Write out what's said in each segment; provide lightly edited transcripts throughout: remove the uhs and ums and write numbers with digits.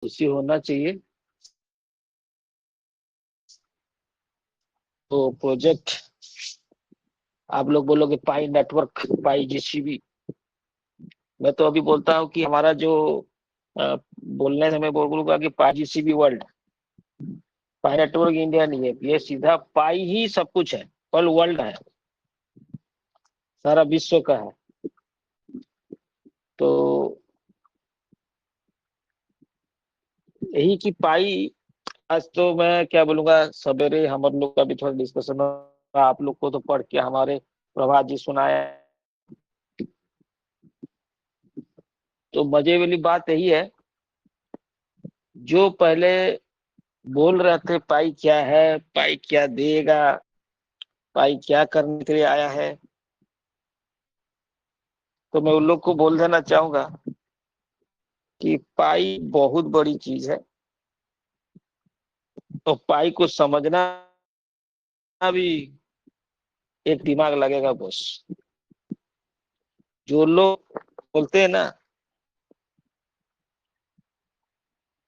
खुशी होना चाहिए। तो प्रोजेक्ट आप लोग बोलोगे पाई नेटवर्क, पाई जीसीबी, मैं तो अभी बोलता हूँ कि हमारा जो बोलने से मैं बोलूंगा कि पाई जीसीबी वर्ल्ड, पाई नेटवर्क इंडिया नहीं है, ये सीधा पाई ही सब कुछ है, ऑल वर्ल्ड है, सारा विश्व का है। तो यही की पाई, आज तो मैं क्या बोलूंगा, सवेरे हम लोग का भी थोड़ा डिस्कशन हुआ, आप लोग को तो पढ़ के हमारे प्रभात जी सुनाया। तो मजे वाली बात यही है, जो पहले बोल रहे थे पाई क्या है, पाई क्या देगा, पाई क्या करने के लिए आया है, तो मैं उन लोग को बोल देना चाहूंगा कि पाई बहुत बड़ी चीज है। तो पाई को समझना भी एक दिमाग लगेगा बस। जो लोग बोलते हैं ना,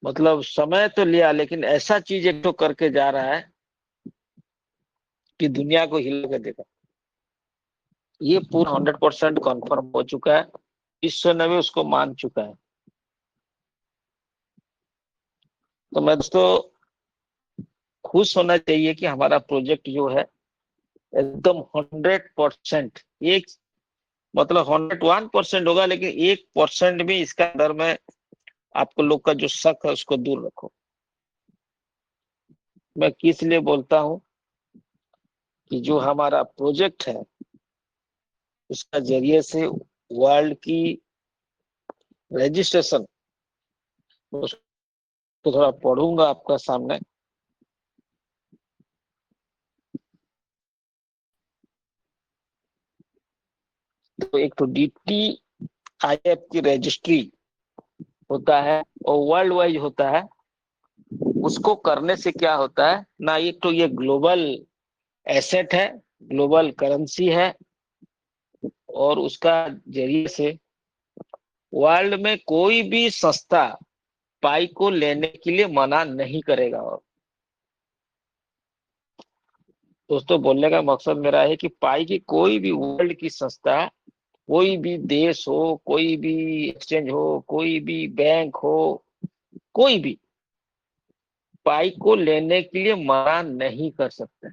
मतलब समय तो लिया लेकिन ऐसा चीज एक तो करके जा रहा है कि दुनिया को हिला के देगा, ये पूरा 100% कन्फर्म हो चुका है, विश्व ने भी उसको मान चुका है। तो मैं दोस्तों खुश होना चाहिए कि हमारा प्रोजेक्ट जो है एकदम 100%, एक मतलब 101% होगा, लेकिन 1% भी इसका अंदर में आपको लोग का जो शक है उसको दूर रखो। मैं किस लिए बोलता हूं कि जो हमारा प्रोजेक्ट है उसका जरिए से वर्ल्ड की रजिस्ट्रेशन, उसको थोड़ा पढ़ूंगा आपका सामने। तो एक तो DTIF की रजिस्ट्री होता है और वर्ल्ड वाइज होता है। उसको करने से क्या होता है ना, एक तो ये ग्लोबल एसेट है, ग्लोबल करेंसी है, और उसका जरिए से वर्ल्ड में कोई भी संस्था पाई को लेने के लिए मना नहीं करेगा। और दोस्तों बोलने का मकसद मेरा है कि पाई की कोई भी वर्ल्ड की संस्था, कोई भी देश हो, कोई भी एक्सचेंज हो, कोई भी बैंक हो, कोई भी पाई को लेने के लिए मना नहीं कर सकते।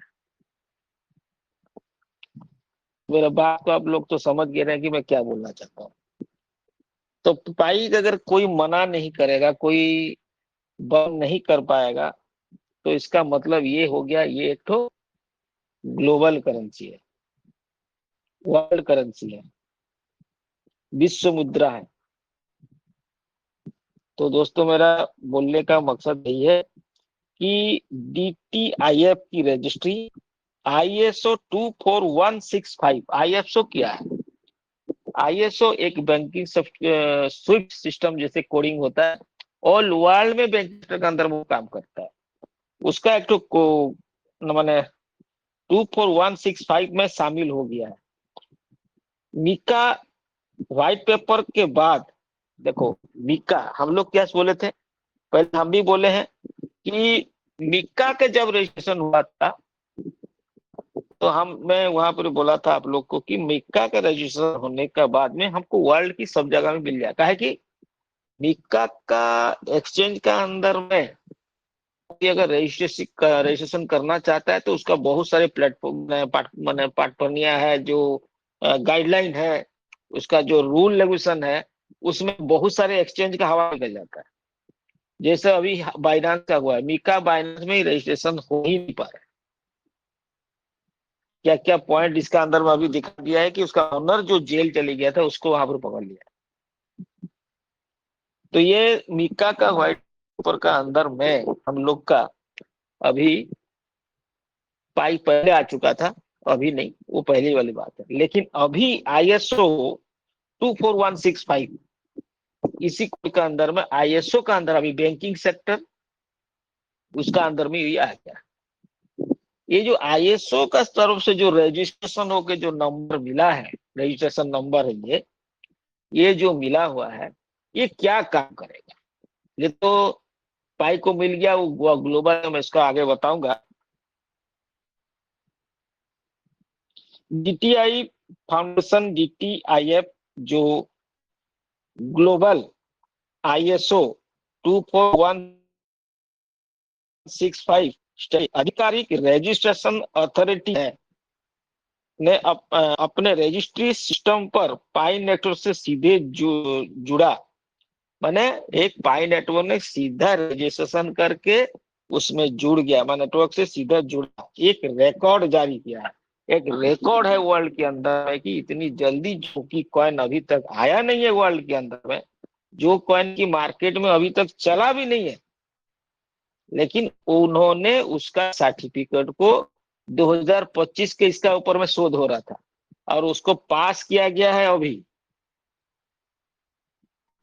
मेरा बात को आप लोग तो समझ गए हैं कि मैं क्या बोलना चाहता हूँ। तो पाई का अगर कोई मना नहीं करेगा, कोई बंद नहीं कर पाएगा, तो इसका मतलब ये हो गया, ये एक तो ग्लोबल करेंसी है, वर्ल्ड करेंसी है, विश्व मुद्रा है। तो दोस्तों मेरा बोलने का मकसद यही है कि DTIF की रजिस्ट्री ISO 24165, ISO क्या है? ISO एक बैंकिंग स्विफ्ट सिस्टम जैसे कोडिंग होता है, ऑल वर्ल्ड में बैंक के अंदर वो काम करता है। उसका एक तो मैंने 24165 में शामिल हो गया है। मीका व्हाइट पेपर के बाद, देखो मीका हम लोग क्या बोले थे, पहले हम भी बोले हैं कि मीका के जब रजिस्ट्रेशन हुआ था तो मैं वहां पर बोला था आप लोग को कि मीका का रजिस्ट्रेशन होने के बाद में हमको वर्ल्ड की सब जगह में मिल जाता है कि मीका का एक्सचेंज का अंदर में कोई अगर रजिस्ट्रेशन करना चाहता है तो उसका बहुत सारे प्लेटफॉर्म पार्टनरिया है, जो गाइडलाइन है, उसका जो रूल रेगुलेशन है, उसमें बहुत सारे एक्सचेंज का हवा निकल जाता है। जैसे अभी बाइनांस का हुआ है, मीका बाइनांस में ही रजिस्ट्रेशन हो ही नहीं पा रहा है। क्या क्या पॉइंट इसका अंदर में अभी दिखा दिया है कि उसका ऑनर जो जेल चले गया था उसको वहां पर पकड़ लिया। तो ये मीका का व्हाइट पेपर का अंदर में हम लोग का अभी पाई पहले आ चुका था, अभी नहीं, वो पहले वाली बात है। लेकिन अभी ISO 24165 इसी का अंदर में, ISO का अंदर अभी बैंकिंग सेक्टर उसका अंदर में ये आ गया। ये जो ISO का तरफ से जो रजिस्ट्रेशन होके जो नंबर मिला है, रजिस्ट्रेशन नंबर है, ये जो मिला हुआ है, ये क्या काम करेगा? ये तो पाई को मिल गया, वो ग्लोबल, मैं इसका आगे बताऊंगा। डीटीआई फाउंडेशन, डीटीआईएफ, जो ग्लोबल आईएसओ 24165 आधिकारिक रजिस्ट्रेशन अथॉरिटी है, ने अपने रजिस्ट्री सिस्टम पर पाई नेटवर्क से सीधे जुड़ा। माने एक पाई नेटवर्क ने सीधा रजिस्ट्रेशन करके उसमें जुड़ गया, माने नेटवर्क से सीधा जुड़ा, एक रिकॉर्ड जारी किया है। एक रिकॉर्ड है वर्ल्ड के अंदर में कि इतनी जल्दी, जो कि कॉइन अभी तक आया नहीं है वर्ल्ड के अंदर में, जो कॉइन की मार्केट में अभी तक चला भी नहीं है, लेकिन उन्होंने उसका सर्टिफिकेट को 2025 के इसका ऊपर में शोध हो रहा था और उसको पास किया गया है अभी।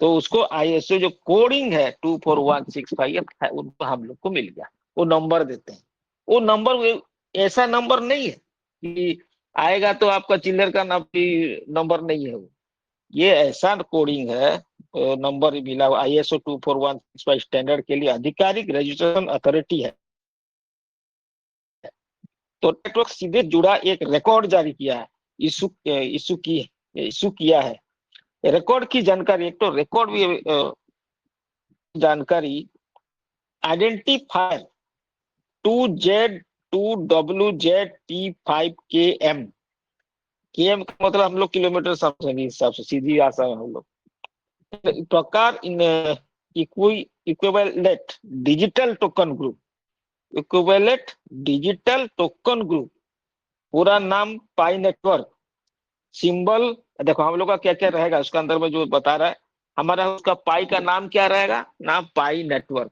तो उसको आईएसओ जो कोडिंग है 24165 है, उनको हम लोग को मिल गया। वो नंबर देते हैं, वो नंबर ऐसा नंबर नहीं है कि आएगा तो आपका चिल्लर का नंबर नहीं है वो, ये ऐसा कोडिंग है, नंबर मिला आईएसओ 24165 स्टैंडर्ड के लिए आधिकारिक रजिस्ट्रेशन अथॉरिटी है। तो नेटवर्क सीधे जुड़ा एक रिकॉर्ड जारी किया है, इशू किया है। रिकॉर्ड की जानकारी, एक तो रिकॉर्ड भी जानकारी, आइडेंटिफायर 2Z2WZT5KM, केएम का मतलब हम लोग किलोमीटर समझेंगे, हिसाब से सीधी आशा है हम लोग। प्रकार इन equivalent digital token group, equivalent digital token group, पूरा नाम पाई नेटवर्क, सिंबल देखो हम लोग का क्या क्या रहेगा उसका अंदर में जो बता रहा है हमारा, उसका पाई का नाम क्या रहेगा, नाम पाई नेटवर्क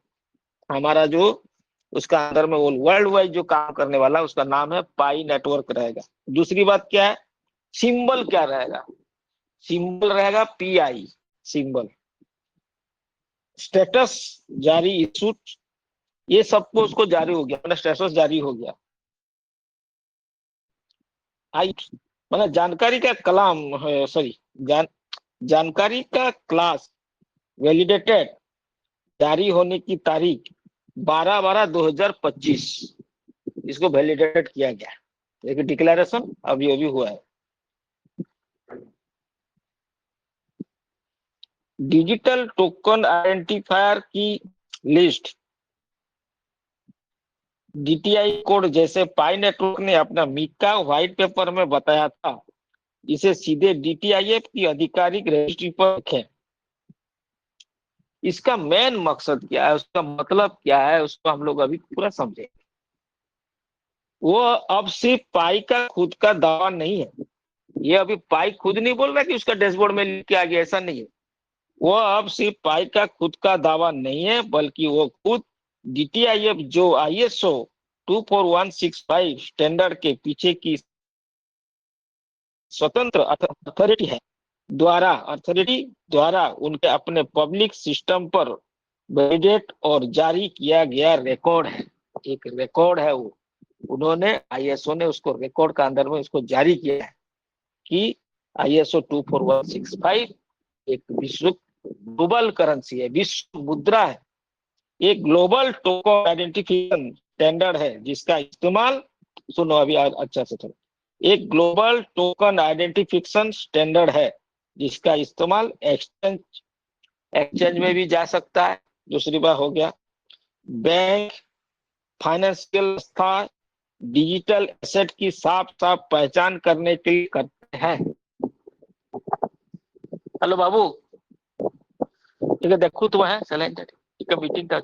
हमारा, जो उसका अंदर में वो वर्ल्ड वाइड जो काम करने वाला उसका नाम है पाई नेटवर्क रहेगा। दूसरी बात क्या है, सिंबल क्या रहेगा, सिंबल रहेगा पीआई सिंबल। स्टेटस जारी इशू, ये सबको उसको जारी हो गया, मतलब स्टेटस जारी हो गया। आई मतलब जानकारी का कलाम, सॉरी जानकारी का क्लास वैलिडेटेड, जारी होने की तारीख 12/12/2025, इसको वैलिडेटेड किया गया। देखिए डिक्लेरेशन अभी अभी हुआ है। डिजिटल टोकन आइडेंटिफायर की लिस्ट, डीटीआई कोड, जैसे पाई नेटवर्क ने अपना मीका व्हाइट पेपर में बताया था, इसे सीधे डीटीआईएफ की आधिकारिक रजिस्ट्री पर रखें। इसका मेन मकसद क्या है, उसका मतलब क्या है, उसको हम लोग अभी पूरा समझेंगे। वो अब सिर्फ पाई का खुद का दावा नहीं है, ये अभी पाई खुद नहीं बोल रहा कि उसका डैशबोर्ड में लिख के आ गया, ऐसा नहीं है। वो अब सिर्फ पाई का खुद का दावा नहीं है, बल्कि वो खुद डीटीआईएफ जो आईएसओ 24165 स्टैंडर्ड के पीछे की स्वतंत्र अथॉरिटी है, अथॉरिटी द्वारा उनके अपने पब्लिक सिस्टम पर वैलिडेट और जारी किया गया रिकॉर्ड है। एक रिकॉर्ड है वो, उन्होंने आईएसओ ने उसको रिकॉर्ड का अंदर में उसको जारी किया है कि आईएसओ 24165 एक विश्व ग्लोबल करेंसी है, विश्व मुद्रा है, एक ग्लोबल टोकन आइडेंटिफिकेशन स्टैंडर्ड है, जिसका इस्तेमाल, सुनो अभी अच्छा से थोड़ा, एक ग्लोबल टोकन आइडेंटिफिकेशन स्टैंडर्ड है जिसका इस्तेमाल एक्सचेंज में भी जा सकता है। दूसरी बात हो गया, बैंक, फाइनेंशियल संस्था डिजिटल एसेट की साफ साफ पहचान करने के लिए करते हैं। हेलो बाबू, ठीक है, देखो तो है ठीक है, मीटिंग का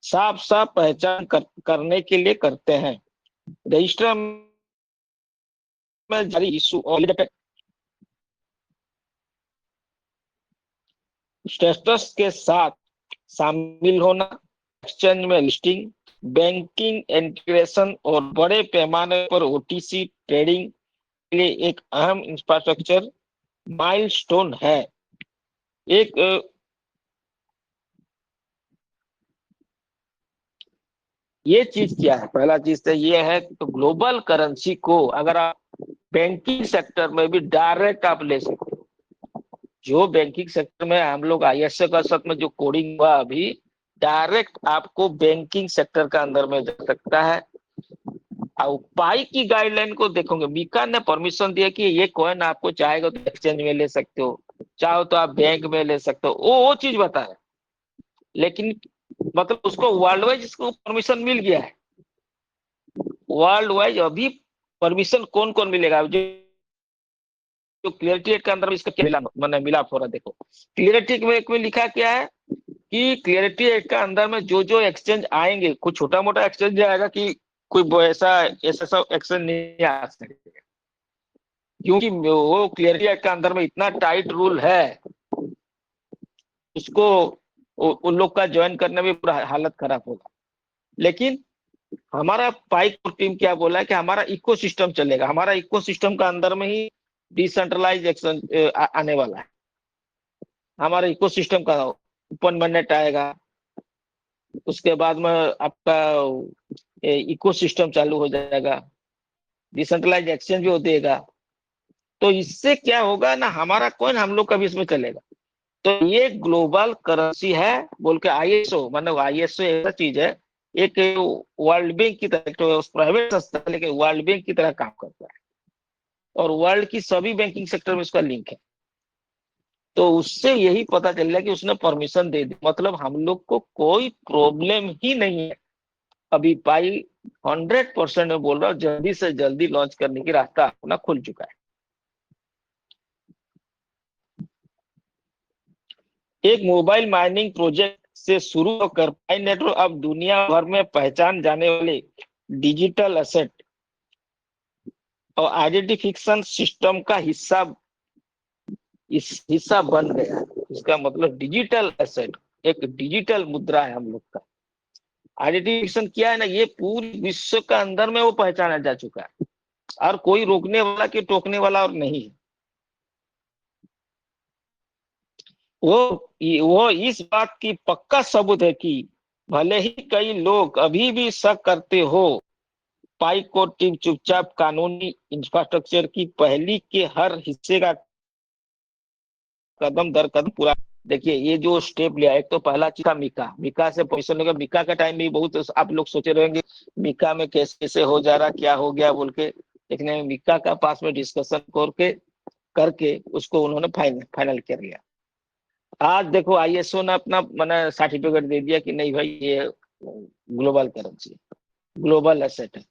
साफ साफ पहचान करने के लिए करते हैं। रजिस्टर में जारी इशू स्टेटस के साथ शामिल होना, एक्सचेंज में लिस्टिंग, बैंकिंग इंटीग्रेशन और बड़े पैमाने पर ओटीसी ट्रेडिंग के लिए एक अहम इंफ्रास्ट्रक्चर माइलस्टोन है। एक ये चीज क्या है, पहला चीज तो ये है तो ग्लोबल करेंसी को अगर आप बैंकिंग सेक्टर में भी डायरेक्ट आप ले सकते हो, जो बैंकिंग सेक्टर में हम लोग आईएसओ का साथ में जो कोडिंग हुआ अभी, डायरेक्ट आपको बैंकिंग सेक्टर का अंदर में जा सकता है। और पाई की गाइडलाइन को देखोगे, मीका ने परमिशन दिया कि ये कॉइन आपको चाहेगा तो एक्सचेंज में ले सकते हो, चाहो तो आप बैंक में ले सकते हो, वो चीज बता है। लेकिन मतलब उसको वर्ल्ड वाइज इसको परमिशन मिल गया है। वर्ल्ड वाइज अभी परमिशन कौन कौन मिलेगा, जो क्लियरिटी एक्ट के अंदर इसका क्या मिला, मिलाप हो रहा है। देखो क्लियरिटी एक्ट में लिखा क्या है कि क्लियरिटी एक्ट का अंदर में जो जो एक्सचेंज आएंगे, कुछ छोटा मोटा एक्सचेंज आएगा कि कोई ऐसा ऐसा सब एक्सचेंज नहीं आ सकेगा, क्योंकि वो क्लियरिटी एक्ट का अंदर में इतना टाइट रूल है, उसको उन लोग का ज्वाइन करने में पूरा हालत खराब होगा। लेकिन हमारा पाई टीम क्या बोला है कि हमारा इकोसिस्टम चलेगा, हमारा इकोसिस्टम का अंदर में ही डिसेंट्रलाइज एक्सचेंज आने वाला है। हमारा इकोसिस्टम का ओपन मैनेट आएगा, उसके बाद में आपका इकोसिस्टम चालू हो जाएगा, डिसेंट्रलाइज एक्सचेंज भी हो देगा। तो इससे क्या होगा ना, हमारा कॉइन हम लोग का भी इसमें चलेगा। तो ये ग्लोबल करेंसी है बोल के आईएसओ, मतलब आईएसओ ऐसा चीज है, एक वर्ल्ड बैंक की तरह, तो प्राइवेट संस्था है लेकिन वर्ल्ड बैंक की तरह काम करता है, और वर्ल्ड की सभी बैंकिंग सेक्टर में उसका लिंक है। तो उससे यही पता चल रहा है कि उसने परमिशन दे दी, मतलब हम लोग को कोई प्रॉब्लम ही नहीं है। अभी पाई 100% में बोल रहा हूँ, जल्दी से जल्दी लॉन्च करने की रास्ता अपना खुल चुका है। एक मोबाइल माइनिंग प्रोजेक्ट से शुरू होकर पाई नेटवर्क अब दुनिया भर में पहचान जाने वाले डिजिटल एसेट और आइडेंटिफिकेशन सिस्टम का हिस्सा बन गया। इसका मतलब डिजिटल एसेट एक डिजिटल मुद्रा है हम लोग का। आइडेंटिफिकेशन क्या है ना, ये पूरी विश्व का अंदर में वो पहचाना जा चुका है, और कोई रोकने वाला कि टोकने वाला और नहीं है। वो इस बात की पक्का सबूत है कि भले ही कई लोग अभी भी शक करते हो, पाई को टीम चुपचाप कानूनी इंफ्रास्ट्रक्चर की पहली के हर हिस्से का कदम दर कदम पूरा। देखिए ये जो स्टेप लिया, एक तो पहला चीज था मीका, मीका से पैसा लेगा। मीका का टाइम भी बहुत आप लोग सोचे रहेंगे मीका में कैसे कैसे हो जा रहा, क्या हो गया बोल के, लेकिन मीका का पास में डिस्कशन करके करके उसको उन्होंने फाइनल कर लिया। आज देखो आईएसओ ने अपना मैंने सर्टिफिकेट दे दिया कि नहीं भाई ये ग्लोबल करेंसी, ग्लोबल एसेट है,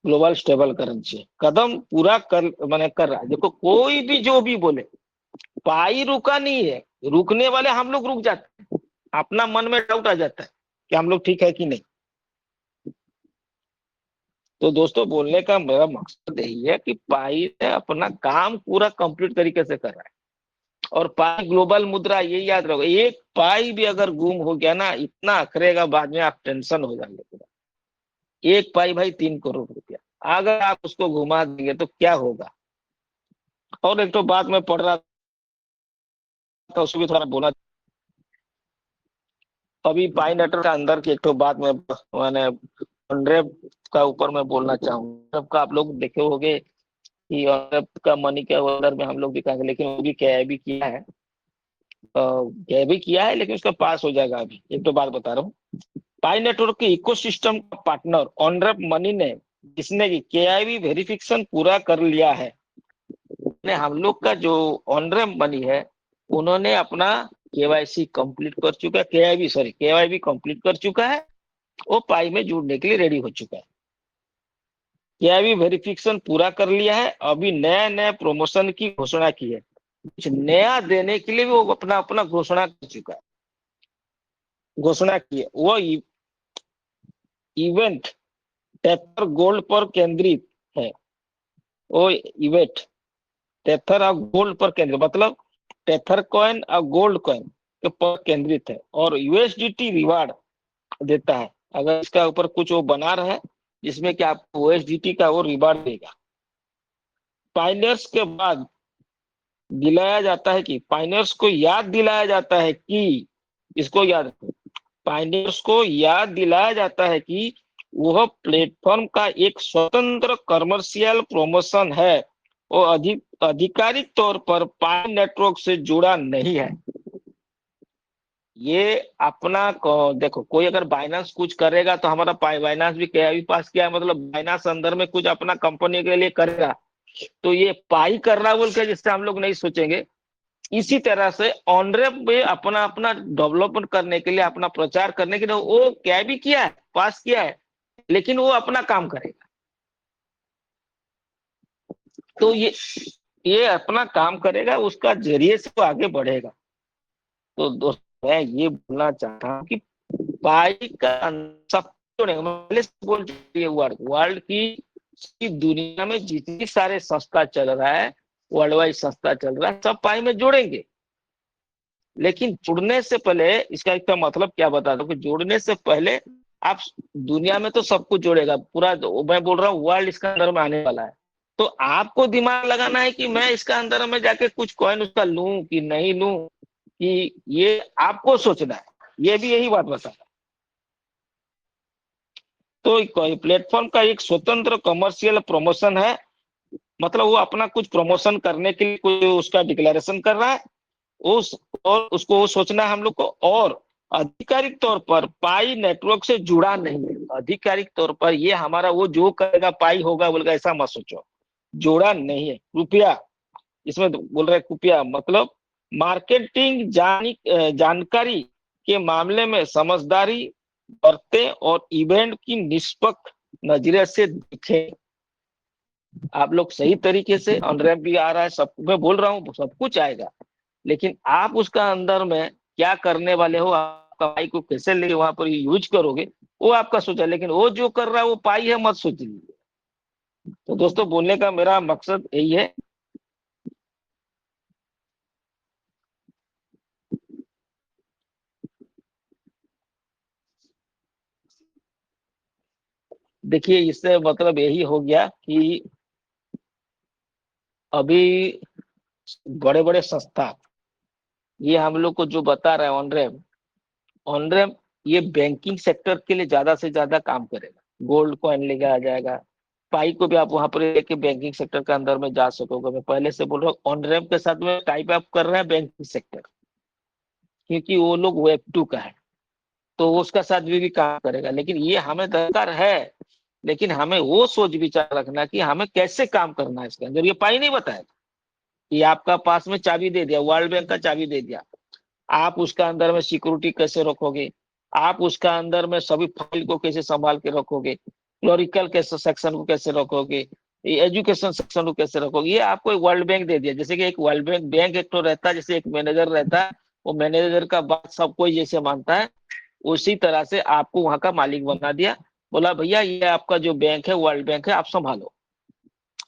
ग्लोबल स्टेबल करेंसी है। कदम पूरा कर मैंने कर रहा है। देखो कोई भी जो भी बोले, पाई रुका नहीं है, रुकने वाले हम लोग रुक जाते हैं, अपना मन में डाउट आ जाता है कि हम लोग ठीक है कि नहीं। तो दोस्तों बोलने का मेरा मकसद यही है कि पाई ने अपना काम पूरा कंप्लीट तरीके से कर रहा है। और पाई ग्लोबल मुद्रा, ये याद रखो, एक पाई भी अगर गुम हो गया ना, इतना अखरेगा बाद में, आप टेंशन हो जाएंगे। एक पाई भाई 3 करोड़ रुपया, अगर आप उसको घुमा देंगे तो क्या होगा। और एक तो बात मैं पढ़ रहा था, उसको भी थोड़ा बोला। अभी पाई नेटवर्क का अंदर की एक तो बात मैंने ऑनरेप का ऊपर मैं बोलना चाहूंगा। ऑनरेप का आप लोग देखे होंगे कि ऑनरेप का मनी के अंदर में हम लोग भी कहेंगे, लेकिन वो भी क्या भी किया है, क्या भी किया है, लेकिन उसका पास हो जाएगा। अभी एक तो बात बता रहा हूँ, पाई नेटवर्क के इकोसिस्टम का पार्टनर ऑनरेप मनी ने, जिसने कि केआईबी वेरिफिकेशन पूरा कर लिया है, ने हम लोग का जो ऑनरेप मनी है, उन्होंने अपना केवाईसी कंप्लीट कर चुका है, केवाईबी कंप्लीट कर चुका है, वो पाई में जुड़ने के लिए रेडी हो चुका है। केवाईबी वेरिफिकेशन पूरा कर लिया है, अभी नया नया प्रमोशन की घोषणा की है, कुछ नया देने के लिए भी वो अपना अपना घोषणा कर चुका है, घोषणा की है। वो इवेंट टेथर गोल्ड पर केंद्रित है। वो इवेंट टेथर और गोल्ड पर केंद्रित, मतलब टेथर कॉइन और गोल्ड कॉइन के पर केंद्रित है, और यूएसडीटी रिवार्ड देता है अगर इसका ऊपर कुछ वो बना रहा है, जिसमें कि आपको यूएसडीटी का वो रिवार्ड देगा। पाइनियर्स के बाद दिलाया जाता है कि पाइनियर्स को याद दिलाया जाता है कि, इसको याद रखो, पाइनियर्स को याद दिलाया जाता है कि वह प्लेटफॉर्म का एक स्वतंत्र कमर्शियल प्रमोशन है, वो आधिकारिक तौर पर पाई नेटवर्क से जुड़ा नहीं है। ये अपना देखो, कोई अगर बाइनांस कुछ करेगा तो हमारा बाइनांस भी क्या भी पास किया है, मतलब बाइनांस अंदर में कुछ अपना कंपनी के लिए करेगा तो ये पाई कर रहा बोल के जिससे हम लोग नहीं सोचेंगे। इसी तरह से ऑनरेप में अपना अपना डेवलपमेंट करने के लिए, अपना प्रचार करने के लिए वो क्या भी किया है, पास किया है, लेकिन वो अपना काम करेगा। तो ये अपना काम करेगा, उसका जरिए से वो आगे बढ़ेगा। तो दोस्तों मैं ये बोलना चाहता हूँ कि पाई का सब पहले से बोल चुकी है, वर्ल्ड की दुनिया में जितनी सारे संस्था चल रहा है, वर्ल्ड वाइड संस्था चल रहा है, सब पाई में जोड़ेंगे। लेकिन जुड़ने से पहले इसका एक मतलब क्या बता दो कि जुड़ने से पहले आप, दुनिया में तो सब कुछ जोड़ेगा पूरा, मैं बोल रहा हूँ वर्ल्ड इसका अंदर में आने वाला है। तो आपको दिमाग लगाना है कि मैं इसका अंदर में जाके कुछ कॉइन उसका लूं कि नहीं लूं, कि ये आपको सोचना है। ये भी यही बात बता। तो प्लेटफॉर्म का एक स्वतंत्र कमर्शियल प्रमोशन है, मतलब वो अपना कुछ प्रमोशन करने के लिए कोई उसका डिक्लेरेशन कर रहा है, उस और उसको वो सोचना है हम लोग को। और आधिकारिक तौर पर पाई नेटवर्क से जुड़ा नहीं है। आधिकारिक तौर पर ये हमारा वो जो करेगा पाई होगा बोल ऐसा मत सोचो, जोड़ा नहीं है। रुपया इसमें बोल रहे रुपया मतलब मार्केटिंग जानकारी के मामले में समझदारी बरते और इवेंट की निष्पक्ष नजरिए से देखें। आप लोग सही तरीके से ऑन रैंप भी आ रहा है, सब मैं बोल रहा हूँ सब कुछ आएगा, लेकिन आप उसका अंदर में क्या करने वाले हो, आपका पाई को कैसे लेके वहां पर यूज करोगे, वो आपका सोचा। लेकिन वो जो कर रहा है वो पाई है, मत सोचिए। तो दोस्तों बोलने का मेरा मकसद यही है। देखिए इससे मतलब यही हो गया कि अभी बड़े बड़े संस्था ये हम लोग को जो बता रहा है ऑन रैम्प ये बैंकिंग सेक्टर के लिए ज्यादा से ज्यादा काम करेगा। गोल्ड कॉइन लेके आ जाएगा, पाई को भी आप वहां पर लेके बैंकिंग सेक्टर के अंदर में जा सकोगे। मैं पहले से बोल रहा हूँ ऑन रैम्प के साथ में टाइप अप कर रहे हैं बैंकिंग सेक्टर, क्योंकि वो लोग वेब 2 का है, तो उसका साथ भी काम करेगा। लेकिन ये हमें दरकार है, लेकिन हमें वो सोच विचार रखना कि हमें कैसे काम करना है इसके अंदर। ये पाई नहीं बताया कि आपका पास में चाबी दे दिया, वर्ल्ड बैंक का चाबी दे दिया, आप उसका अंदर में सिक्योरिटी कैसे रखोगे, आप उसका अंदर में सभी फाइल को कैसे संभाल के रखोगे, क्लोरिकल कैसे सेक्शन को कैसे रखोगे, एजुकेशन सेक्शन को कैसे रखोगे, ये आपको एक वर्ल्ड बैंक दे दिया। जैसे कि एक वर्ल्ड बैंक बैंक एक तो रहता है, जैसे एक मैनेजर रहता है, वो मैनेजर का बात सब कोई जैसे मानता है, उसी तरह से आपको वहां का मालिक बना दिया। बोला भैया ये आपका जो बैंक है वर्ल्ड बैंक है, आप संभालो।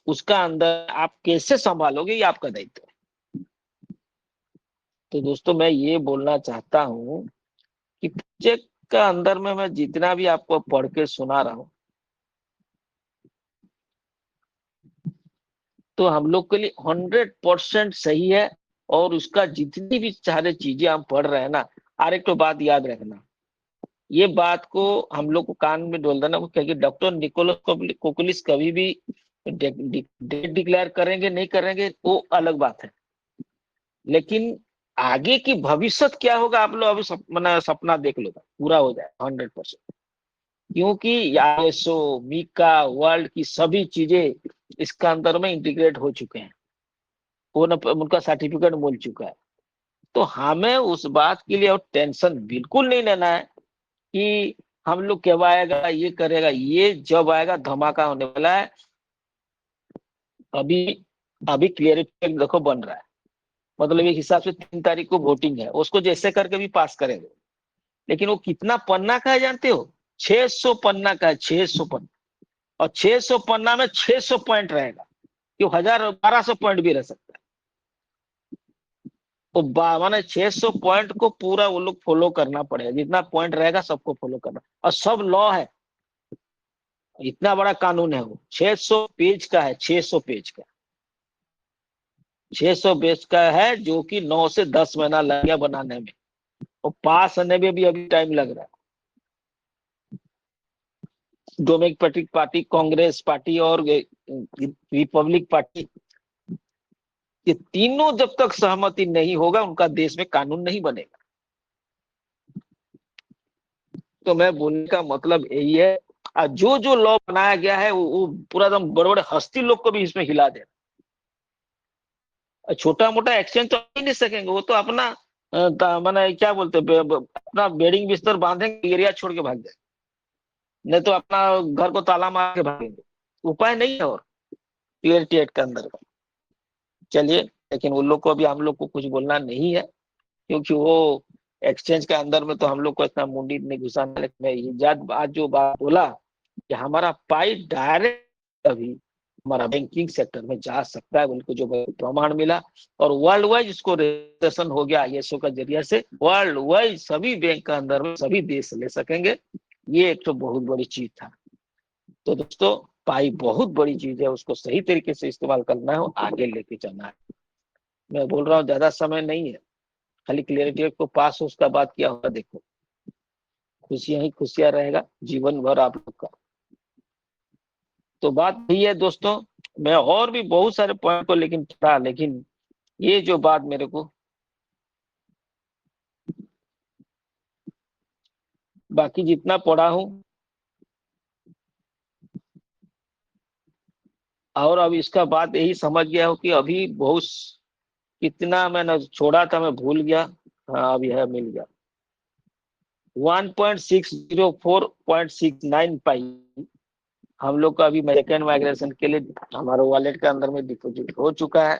उसका अंदर आप कैसे संभालोगे ये आपका दायित्व है। तो दोस्तों मैं ये बोलना चाहता हूँ कि प्रोजेक्ट का अंदर में मैं जितना भी आपको पढ़ के सुना रहा हूँ, तो हम लोग के लिए 100% सही है। और उसका जितनी भी सारे चीजें हम पढ़ रहे हैं ना, और एक तो बात याद रखना, ये बात को हम लोग को कान में डोल देना, क्योंकि डॉक्टर निकोलस कोकुलिस कभी भी डेट डिक्लेयर करेंगे नहीं करेंगे वो अलग बात है, लेकिन आगे की भविष्य क्या होगा आप लोग अभी सपना देख लो, पूरा हो जाए 100%। क्योंकि आईएसओ मीका वर्ल्ड की सभी चीजें इसका अंदर में इंटीग्रेट हो चुके हैं, उनका सर्टिफिकेट मिल चुका है। तो हमें उस बात के लिए और टेंशन बिल्कुल नहीं लेना है कि हम लोग कब आएगा, ये करेगा। ये जब आएगा धमाका होने वाला है। अभी अभी क्लियरिटी देखो बन रहा है, मतलब एक हिसाब से 3 तारीख को वोटिंग है, उसको जैसे करके भी पास करेंगे। लेकिन वो कितना पन्ना का है जानते हो? 600 पन्ना का है, 600 पन्ना। और 600 पन्ना में 600 पॉइंट रहेगा, क्यों 1000 1200 पॉइंट भी रह सकता है। तो माने 600 पॉइंट को पूरा वो लोग फॉलो करना पड़ेगा, जितना पॉइंट रहेगा सबको फॉलो करना, और सब लॉ है। इतना बड़ा कानून है, वो 600 पेज का है, 600 पेज का, 600 पेज का है, जो कि 9 से 10 महीना लग गया बनाने में, और पास होने में भी अभी टाइम लग रहा है। डेमोक्रेटिक पार्टी, कांग्रेस पार्टी और रिपब्लिक पार्टी ये तीनों जब तक सहमति नहीं होगा उनका देश में कानून नहीं बनेगा। तो मैं बोलने का मतलब यही है, जो जो लॉ बनाया गया है वो पूरा एकदम बड़े बड़े हस्ती लोग को भी इसमें हिला दे। छोटा मोटा एक्सचेंज तो ही नहीं सकेंगे, वो तो अपना माने क्या बोलते अपना बेडिंग बिस्तर बांधेंगे, एरिया छोड़ के भाग जाएंगे, नहीं तो अपना घर को ताला मार के भागेंगे। उपाय नहीं है और क्लियरिटी एक्ट के अंदर का। चलिए, लेकिन उन लोग को अभी हम लोग को कुछ बोलना नहीं है, क्योंकि वो एक्सचेंज के अंदर में तो हम लोग को इतना मुंडी नहीं घुसाना। लेकिन मैं ये आज जो बात बोला कि हमारा पाई डायरेक्ट अभी हमारा बैंकिंग सेक्टर में जा सकता है, उनको जो प्रमाण मिला, और वर्ल्ड वाइड इसको रजिस्ट्रेशन हो गया आईएसओ का जरिया से, वर्ल्ड वाइड सभी बैंक का अंदर में सभी देश ले सकेंगे। ये एक तो बहुत बड़ी चीज था। तो दोस्तों, पाई बहुत बड़ी चीज है, उसको सही तरीके से इस्तेमाल करना है और आगे लेके जाना है। मैं बोल रहा हूँ ज्यादा समय नहीं है, खाली क्लियरिटी एक्ट को पास हो, उसका बात क्या होगा देखो, खुशियां ही खुशियां रहेगा जीवन भर आप लोग का। तो बात यही है दोस्तों, मैं और भी बहुत सारे पॉइंट को लेकिन था, लेकिन ये जो बात मेरे को बाकी जितना पढ़ा हूं, और अब इसका बात यही समझ गया हूं कि अभी बहुत कितना मैंने छोड़ा था मैं भूल गया। हाँ, अभी है, मिल गया 1.604.69 पाई हम लोग का अभी सेकेंड माइग्रेशन के लिए हमारे वॉलेट के अंदर में डिपॉजिट हो चुका है,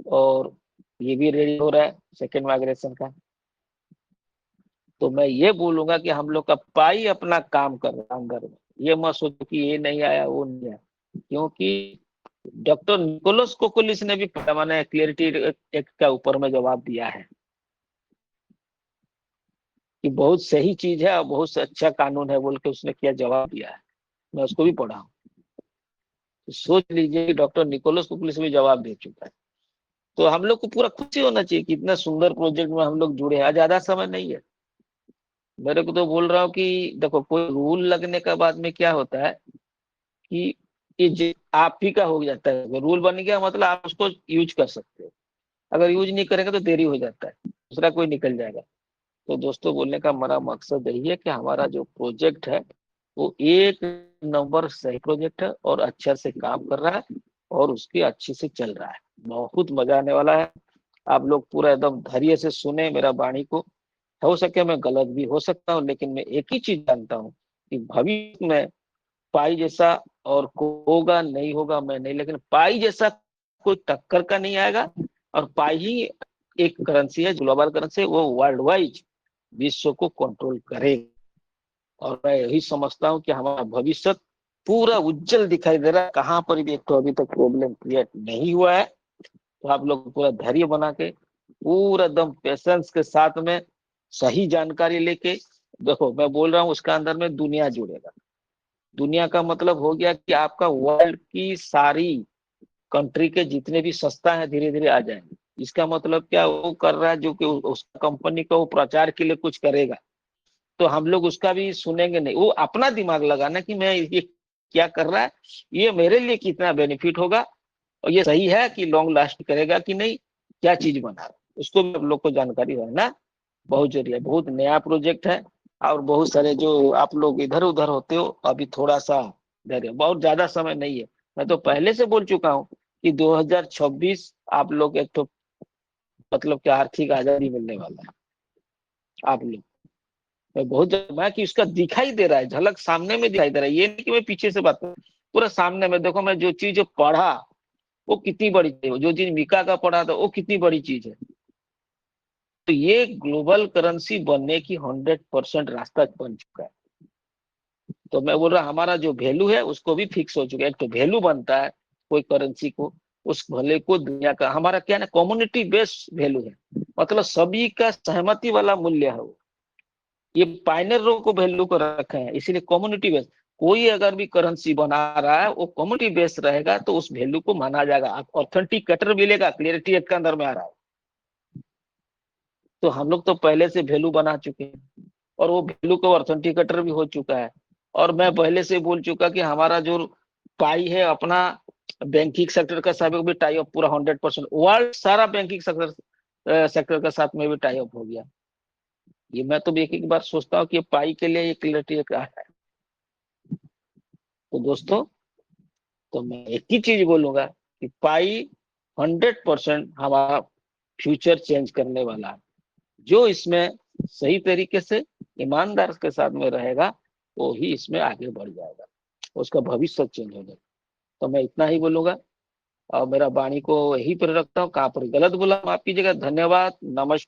और ये भी रेडी हो रहा है सेकेंड माइग्रेशन का। तो मैं ये बोलूंगा कि हम लोग का पाई अपना काम कर रहा है अंदर में, ये मत सोचो कि ये नहीं आया वो नहीं आया, क्योंकि डॉक्टर निकोलस कोकोलिस ने भी मैंने क्लियरिटी एक्ट का ऊपर में जवाब दिया है कि बहुत सही चीज है और बहुत अच्छा कानून है बोल के उसने क्या जवाब दिया है। मैं उसको भी पढ़ा हूँ, तो सोच लीजिए कि डॉक्टर निकोलस कोकोलिस भी जवाब दे चुका है। तो हम लोग को पूरा खुशी होना चाहिए कि इतना सुंदर प्रोजेक्ट में हम लोग जुड़े हैं। ज्यादा समय नहीं है, मेरे को तो बोल रहा हूँ कि देखो, कोई रूल लगने का बाद में क्या होता है कि ये आप ही का हो जाता है। रूल बन गया मतलब आप उसको यूज कर सकते हो, अगर यूज नहीं करेंगे तो देरी हो जाता है, दूसरा कोई निकल जाएगा। तो दोस्तों, बोलने का हमारा मकसद यही है कि हमारा जो प्रोजेक्ट है वो एक नंबर सही प्रोजेक्ट है और अच्छा से काम कर रहा है और उसकी अच्छे से चल रहा है। बहुत मजा आने वाला है। आप लोग पूरा एकदम धैर्य से सुने मेरा वाणी को। हो सके मैं गलत भी हो सकता हूँ, लेकिन मैं एक ही चीज जानता हूँ कि भविष्य में पाई जैसा और होगा नहीं होगा मैं नहीं, लेकिन पाई जैसा कोई टक्कर का नहीं आएगा। और पाई ही एक करेंसी है, ग्लोबल करेंसी, वो वर्ल्ड वाइड विश्व को कंट्रोल करेगा। और मैं यही समझता हूँ कि हमारा भविष्य पूरा उज्जवल दिखाई दे रहा है। कहाँ पर भी एक तो अभी तक प्रॉब्लम क्रिएट नहीं हुआ है। तो आप लोग पूरा धैर्य बना के, पूरा एकदम पेशेंस के साथ में सही जानकारी लेके देखो, मैं बोल रहा हूँ उसका अंदर में दुनिया जुड़ेगा। दुनिया का मतलब हो गया कि आपका वर्ल्ड की सारी कंट्री के जितने भी संस्था है धीरे धीरे आ जाएंगे। इसका मतलब क्या, वो कर रहा है जो कि उस कंपनी को वो प्रचार के लिए कुछ करेगा, तो हम लोग उसका भी सुनेंगे नहीं। वो अपना दिमाग लगाना कि मैं ये क्या कर रहा है, ये मेरे लिए कितना बेनिफिट होगा, और ये सही है कि लॉन्ग लास्ट करेगा कि नहीं, क्या चीज बना रहा है, उसको भी हम लोग को जानकारी रहना बहुत जरूरी है। बहुत नया प्रोजेक्ट है, और बहुत सारे जो आप लोग इधर उधर होते हो, अभी थोड़ा सा धैर्य, बहुत ज्यादा समय नहीं है। मैं तो पहले से बोल चुका हूँ कि 2026 आप लोग एक तो मतलब कि आर्थिक आजादी मिलने वाला है आप लोग। मैं बहुत मैं कि उसका दिखाई दे रहा है, झलक सामने में दिखाई दे रहा है, ये नहीं कि मैं पीछे से बात करूं, पूरा सामने में देखो। मैं जो चीज पढ़ा वो कितनी बड़ी चीज है, जो चीज मिका का पढ़ा था वो कितनी बड़ी चीज है। तो ये ग्लोबल करेंसी बनने की 100% रास्ता बन चुका है। तो मैं बोल रहा हमारा जो वैल्यू है उसको भी फिक्स हो चुका है। एक तो वैल्यू बनता है कोई करेंसी को, उस भले को दुनिया का हमारा क्या है ना, कम्युनिटी बेस्ड वैल्यू है, मतलब सभी का सहमति वाला मूल्य है वो। ये पाइनरों को वैल्यू को रखा है, इसीलिए कम्युनिटी बेस्ड। कोई अगर भी करेंसी बना रहा है वो कम्युनिटी बेस्ड रहेगा तो उस वैल्यू को माना जाएगा। आप ऑथेंटिकेटर मिलेगा, क्लियरिटी एक्ट के अंदर में आ रहा है। तो हम लोग तो पहले से वैल्यू बना चुके हैं और वो वैल्यू को ऑथेंटिकेटर भी हो चुका है। और मैं पहले से बोल चुका कि हमारा जो पाई है अपना बैंकिंग सेक्टर का साथ भी टाई अप पूरा 100%, वर्ल्ड सारा बैंकिंग सेक्टर सेक्टर का साथ में भी टाई अप हो गया। ये मैं तो एक एक बार सोचता हूँ कि पाई के लिए ये क्लियरिटी क्या है। तो दोस्तों, तो मैं एक ही चीज बोलूंगा कि पाई 100% हमारा फ्यूचर चेंज करने वाला है। जो इसमें सही तरीके से ईमानदार के साथ में रहेगा वो ही इसमें आगे बढ़ जाएगा, उसका भविष्य चेंज हो जाएगा। तो मैं इतना ही बोलूंगा और मेरा वाणी को यही पर रखता हूँ। कहाँ पर गलत बोला माफ कीजिएगा। धन्यवाद, नमस्कार।